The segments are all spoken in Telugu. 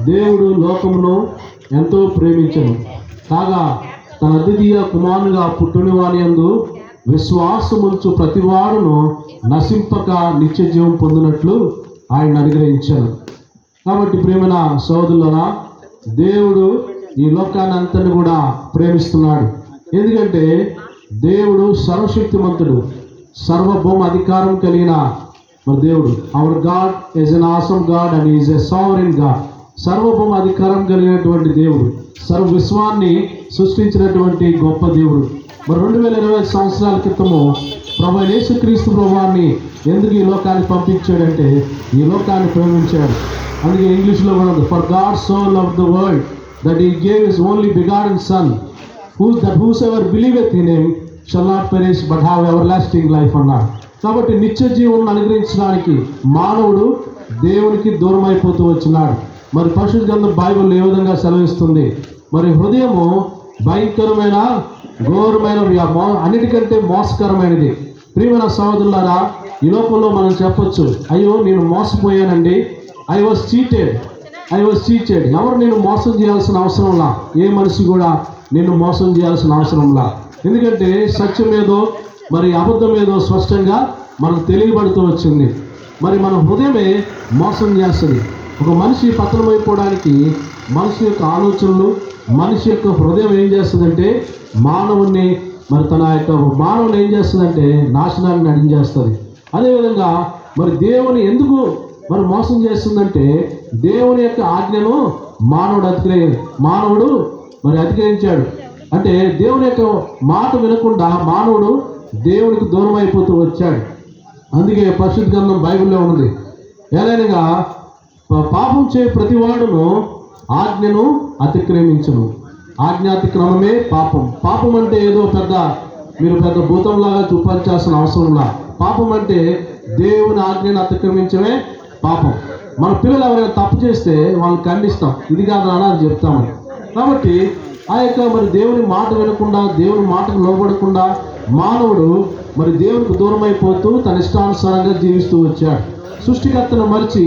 దేవుడు లోకమును ఎంతో ప్రేమించెను, కాగా తన అద్వితీయ కుమారునిగా పుట్టిన వాని యందు విశ్వాసముంచు ప్రతివాడును నశింపక నిత్య జీవం పొందినట్లు ఆయన అనుగ్రహించాను. కాబట్టి ప్రేమన సోదరులారా, దేవుడు ఈ లోకాన్ని అంతని కూడా ప్రేమిస్తున్నాడు. ఎందుకంటే దేవుడు సర్వశక్తిమంతుడు, సర్వభౌమ అధికారం కలిగిన మరి దేవుడు. Our God is an awesome God and is a sovereign God. సర్వభౌమ అధికారం కలిగినటువంటి దేవుడు, సర్వ విశ్వాన్ని సృష్టించినటువంటి గొప్ప దేవుడు. మరి 2020 సంవత్సరాల క్రితము ప్రభు యేసుక్రీస్తు ప్రభువాన్ని ఎందుకు ఈ లోకాన్ని పంపించాడంటే ఈ లోకాన్ని ప్రేమించాడు. అందుకే ఇంగ్లీష్లో కూడా ఉంది, for God so love the world that he gave his only begotten sun whosoever believeth in him shall not perish but have everlasting life అన్నాడు. కాబట్టి నిత్య జీవం అనుగ్రహించడానికి మానవుడు దేవునికి దూరం అయిపోతూ వచ్చినాడు. మరి పరిశుద్ధ గ్రంథం బైబిల్ ఏ విధంగా సెలవిస్తుంది? మరి హృదయము భయంకరమైన ఘోరమైన అన్నిటికంటే మోసకరమైనది. ప్రియమైన సహోదరులారా, ఈ లోకంలో మనం చెప్పొచ్చు, అయ్యో నేను మోసపోయానండి, ఐ వాజ్ చీటెడ్. ఎవరు నేను మోసం చేయాల్సిన అవసరంలా, ఏ మనిషి కూడా నిన్ను మోసం చేయాల్సిన అవసరంలా. ఎందుకంటే సత్యం ఏదో మరి అబద్ధం ఏదో స్పష్టంగా మనకు తెలియబడుతూ వచ్చింది. మరి మన హృదయమే మోసం చేస్తుంది. ఒక మనిషి పతనమైపోవడానికి మనిషి యొక్క ఆలోచనలు, మనిషి యొక్క హృదయం ఏం చేస్తుందంటే మానవుని ఏం చేస్తుందంటే నాశనాన్ని నడిచేస్తుంది. అదేవిధంగా మరి దేవుని ఎందుకు మరి మోసం చేస్తుందంటే దేవుని యొక్క ఆజ్ఞను మానవుడు అతిక్రమించాడు. అంటే దేవుని యొక్క మాట వినకుండా మానవుడు దేవునికి దూరం అయిపోతూ వచ్చాడు. అందుకే పరిశుద్ధ గ్రంథం బైబిల్లో ఉంది, ఏలైనగా పాపం చే ప్రతివాడును ఆజ్ఞను అతిక్రమించును. ఆజ్ఞాతిక్రమమే పాపం. పాపం అంటే ఏదో పెద్ద భూతంలాగా చూపించాల్సిన అవసరంలా. పాపం అంటే దేవుని ఆజ్ఞను అతిక్రమించమే పాపం. మన పిల్లలు ఎవరైనా తప్పు చేస్తే వాళ్ళని ఖండిస్తాం, ఇది కాదు నాన్న అని చెప్తామని. కాబట్టి ఆ యొక్క మరి దేవుని మాట వినకుండా, దేవుని మాటకు లోబడకుండా మానవుడు మరి దేవునికి దూరం అయిపోతూ తన ఇష్టానుసారంగా జీవిస్తూ వచ్చాడు. సృష్టికర్తను మరిచి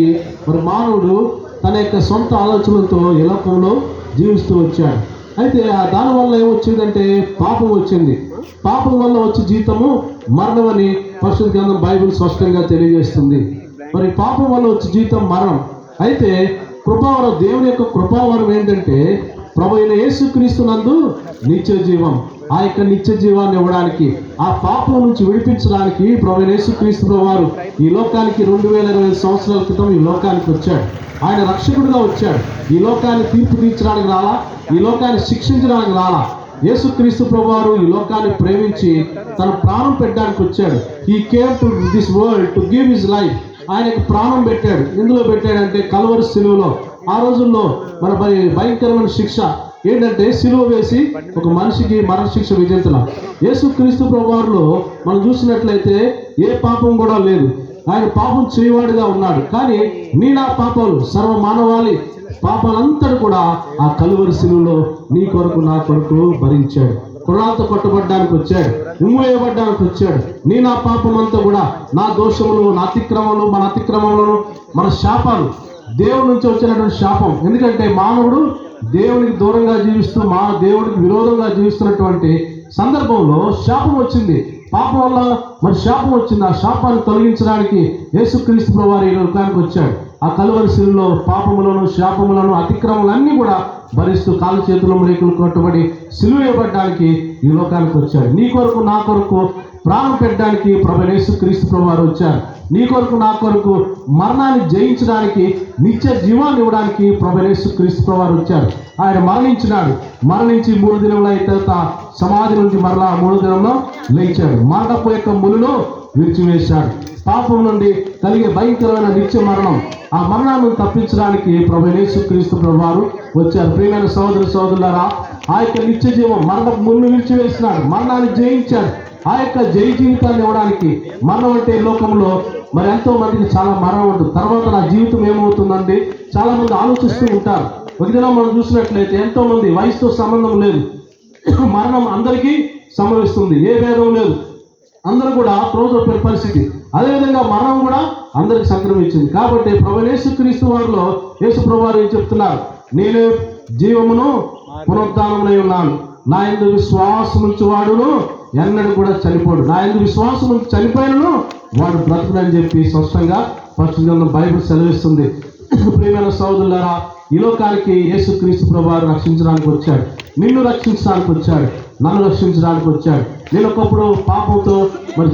మరి మానవుడు తన యొక్క సొంత ఆలోచనలతో ఈ లోకంలో జీవిస్తూ వచ్చాడు. అయితే దానివల్ల ఏమొచ్చిందంటే పాపం వచ్చింది. పాపం వల్ల వచ్చే జీతము మరణం అని పరిశుద్ధ గ్రంథం బైబిల్ స్పష్టంగా తెలియజేస్తుంది. మరి పాపం వల్ల వచ్చే జీతం మరణం. అయితే కృపావరం, దేవుని యొక్క కృపావరం ఏంటంటే ప్రభు అయిన యేసుక్రీస్తు నందు నిత్య జీవం. ఆ యొక్క నిత్య జీవాన్ని ఇవ్వడానికి, ఆ పాపం నుంచి విడిపించడానికి ప్రభు అయిన యేసుక్రీస్తు వారు ఈ లోకానికి 2020 సంవత్సరాల క్రితం ఈ లోకానికి వచ్చాడు. ఆయన రక్షకుడిగా వచ్చాడు. ఈ లోకాన్ని తీర్పు తీర్చడానికి రాలా, ఈ లోకాన్ని శిక్షించడానికి రాలా. యేసుక్రీస్తు ప్రభువారు ఈ లోకాన్ని ప్రేమించి తన ప్రాణం పెట్టడానికి వచ్చాడు. He came to this world to give his life. ఆయనకు ప్రాణం పెట్టాడు. ఎందులో పెట్టాడంటే కల్వరి సిలువలో. ఆ రోజుల్లో మన భయంకరమైన శిక్ష ఏంటంటే సిలువ వేసి ఒక మనిషికి మరణశిక్ష విధించడం. యేసుక్రీస్తు ప్రభువారిలో మనం చూసినట్లయితే ఏ పాపం కూడా లేదు. ఆయన పాపం చేయవాడుగా ఉన్నాడు. కానీ నా పాపాలు, సర్వ మానవాళి పాపాలంతా కూడా ఆ కల్వరి సిలువలో నీ కొరకు నా కొరకు భరించాడు. కుర్రాలతో కొట్టబడ్డానికి వచ్చాడు, ఉమ్మివేయబడ్డానికి వచ్చాడు. నా పాపం అంతా కూడా, నా దోషములు, నా అతిక్రమములు, మన అతిక్రమములను, మన శాపాలు, దేవుడి నుంచి వచ్చినటువంటి శాపం. ఎందుకంటే మానవుడు దేవునికి దూరంగా జీవిస్తూ దేవుడికి విరోధంగా జీవిస్తున్నటువంటి సందర్భంలో శాపం వచ్చింది. పాపం వల్ల మరి శాపం వచ్చింది. ఆ శాపాన్ని తొలగించడానికి యేసుక్రీస్తు ప్రభువారు ఈ లోకానికి వచ్చాడు. ఆ కల్వరి శిలువలో పాపములను, శాపములను, అతిక్రమములన్నీ కూడా భరిస్తూ కాలు చేతులు రేకులు కొట్టబడి సిలువేయబడ్డానికి ఈ లోకానికి వచ్చాడు. నీ కొరకు నా కొరకు ప్రాణం పెట్టడానికి ప్రభు యేసుక్రీస్తు ప్రభువారు వచ్చారు. నీ కొరకు నా కొరకు మరణాన్ని జయించడానికి, నిత్య జీవాన్ని ఇవ్వడానికి ప్రభు యేసుక్రీస్తు ప్రభువారు వచ్చారు. ఆయన మరణించినాడు. మరణించి 3 దినముల తర్వాత సమాధి నుంచి మరలా 3వ దినంలో లేచాడు. మరణపు యొక్క ములులో విరిచివేశాడు. పాపం నుండి కలిగే భయంకరమైన నిత్య మరణం, ఆ మరణాన్ని తప్పించడానికి ప్రభు యేసుక్రీస్తు ప్రభువారు వచ్చారు. ప్రియమైన సోదరులారా, ఆ యొక్క నిత్య జీవం మరణపు ముళ్ళు విరిచివేసినాడు. మరణాన్ని జయించాడు. ఆ యొక్క జయ జీవితాన్ని ఇవ్వడానికి. మరణం అంటే లోకంలో మరి ఎంతో మందికి చాలా మరణం ఉంటుంది. తర్వాత నా జీవితం ఏమవుతుందండి చాలా మంది ఆలోచిస్తూ ఉంటారు. ఒక దినం మనం చూసినట్లయితే ఎంతో మంది వయసుతో సంబంధం లేదు, మరణం అందరికీ సంభవిస్తుంది, ఏ భేదం లేదు. అందరూ కూడా త్రోవ పరిస్థితి. అదేవిధంగా మరణం కూడా అందరికి సంక్రమించింది. కాబట్టి ప్రభువైన యేసుక్రీస్తు వారిలో యేసు ప్రభు వారు ఏం చెప్తున్నారు? నేనే జీవమును పునరుద్ధానమునై ఉన్నాను, నా యందు విశ్వాసం ఉంచువాడును ఎన్నడూ కూడా చనిపోడు, నా యందు విశ్వాసం ఉంచి చనిపోయినను వాడు బ్రతుకునని చెప్పి స్పష్టంగా పరిశుద్ధ గ్రంథం బైబిల్ సెలవిస్తుంది. ప్రియమైన సోదరులారా, ఈ లోకానికి యేసుక్రీస్తు ప్రభువారు రక్షించడానికి వచ్చాడు, నిన్ను రక్షించడానికి వచ్చాడు, నన్ను రక్షించడానికి వచ్చాడు. నేను ఒకప్పుడు పాపంతో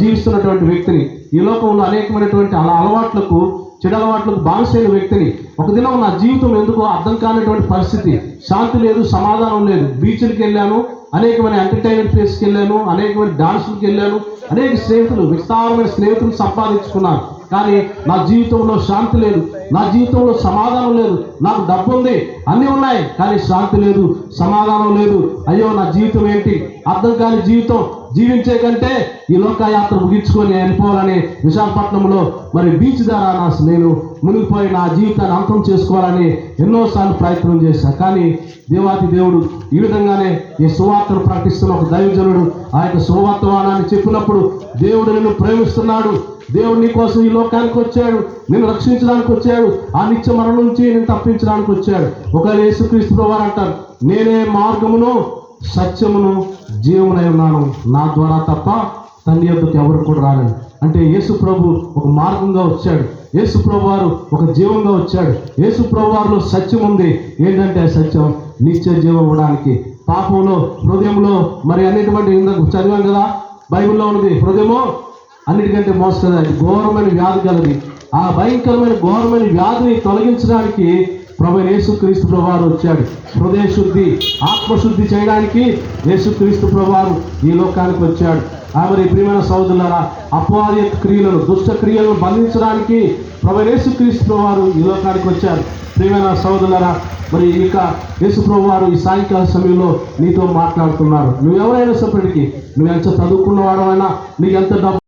జీవిస్తున్నటువంటి వ్యక్తిని, ఈ లోకంలో అనేకమైనటువంటి అలవాట్లకు, చెడు అలవాట్లకు బానిసైన వ్యక్తిని. ఒక దినం నా జీవితం ఎందుకో అర్థం కానటువంటి పరిస్థితి, శాంతి లేదు, సమాధానం లేదు. బీచ్లకు వెళ్ళాను, అనేకమైన ఎంటర్టైన్మెంట్ ప్లేస్కి వెళ్ళాను, అనేకమైన డాన్సులకు వెళ్ళాను, అనేక స్నేహితులు, విస్తారమైన స్నేహితులు సంపాదించుకున్నాను. కానీ నా జీవితంలో శాంతి లేదు, నా జీవితంలో సమాధానం లేదు. నాకు డబ్బు ఉంది, అన్నీ ఉన్నాయి, కానీ శాంతి లేదు, సమాధానం లేదు. అయ్యో నా జీవితం ఏంటి? అర్థం కాని జీవితం. జీవించే కంటే ఈ లోకయాత్ర ముగించుకొని వెళ్ళిపోవాలని విశాఖపట్నంలో బీచ్ ద్వారా నేను మునిగిపోయి నా జీవితాన్ని అంతం చేసుకోవాలని ఎన్నోసార్లు ప్రయత్నం చేశా. కానీ దేవాది దేవుడు ఈ విధంగానే ఈ సువార్తను ప్రకటిస్తున్న ఒక దైవజనుడు ఆ యొక్క సువార్తవానాన్ని చెప్పినప్పుడు, దేవుడు నిన్ను ప్రేమిస్తున్నాడు, దేవుడు నీ కోసం ఈ లోకానికి వచ్చాడు, నిన్ను రక్షించడానికి వచ్చాడు, ఆ నిత్య మరణం నుంచి నేను తప్పించడానికి వచ్చాడు. ఒకవేళ యేసుక్రీస్తు ప్రభువారు అంటారు, నేనే మార్గమును సత్యమును జీవమునై ఉన్నాను, నా ద్వారా తప్ప తండ్రి యొద్దకు ఎవరు కూడా రాలేదు. అంటే యేసు ప్రభు ఒక మార్గంగా వచ్చాడు, యేసు ప్రభు వారు ఒక జీవంగా వచ్చాడు. యేసు ప్రభు వారిలో సత్యం ఉంది. ఏంటంటే సత్యం నిత్య జీవం ఇవ్వడానికి. పాపంలో, హృదయంలో అనేటువంటి ఇందాక చదివాం కదా, బైబిల్లో ఉన్నది, హృదయమో అన్నిటికంటే మోస్తుంది, అది ఘోరమైన వ్యాధి కలది. ఆ భయంకరమైన ఘోరమైన వ్యాధిని తొలగించడానికి ప్రభువైన యేసుక్రీస్తు ప్రభువారు వచ్చాడు. హృదయ శుద్ధి, ఆత్మశుద్ధి చేయడానికి యేసుక్రీస్తు ప్రభువారు ఈ లోకానికి వచ్చాడు. ప్రియమైన సోదరులారా, అపవాది క్రియలను, దుష్ట క్రియలను బంధించడానికి ప్రభువైన యేసుక్రీస్తు ప్రభువారు ఈ లోకానికి వచ్చారు. ప్రియమైన సోదరులారా, ఇక యేసు ప్రభువారు ఈ సాయంకాల సమయంలో నీతో మాట్లాడుతున్నారు. నువ్వు ఎవరైనా సప్పటికి, నువ్వు ఎంత చదువుకున్నవాడైనా, నీకు ఎంత డబ్బు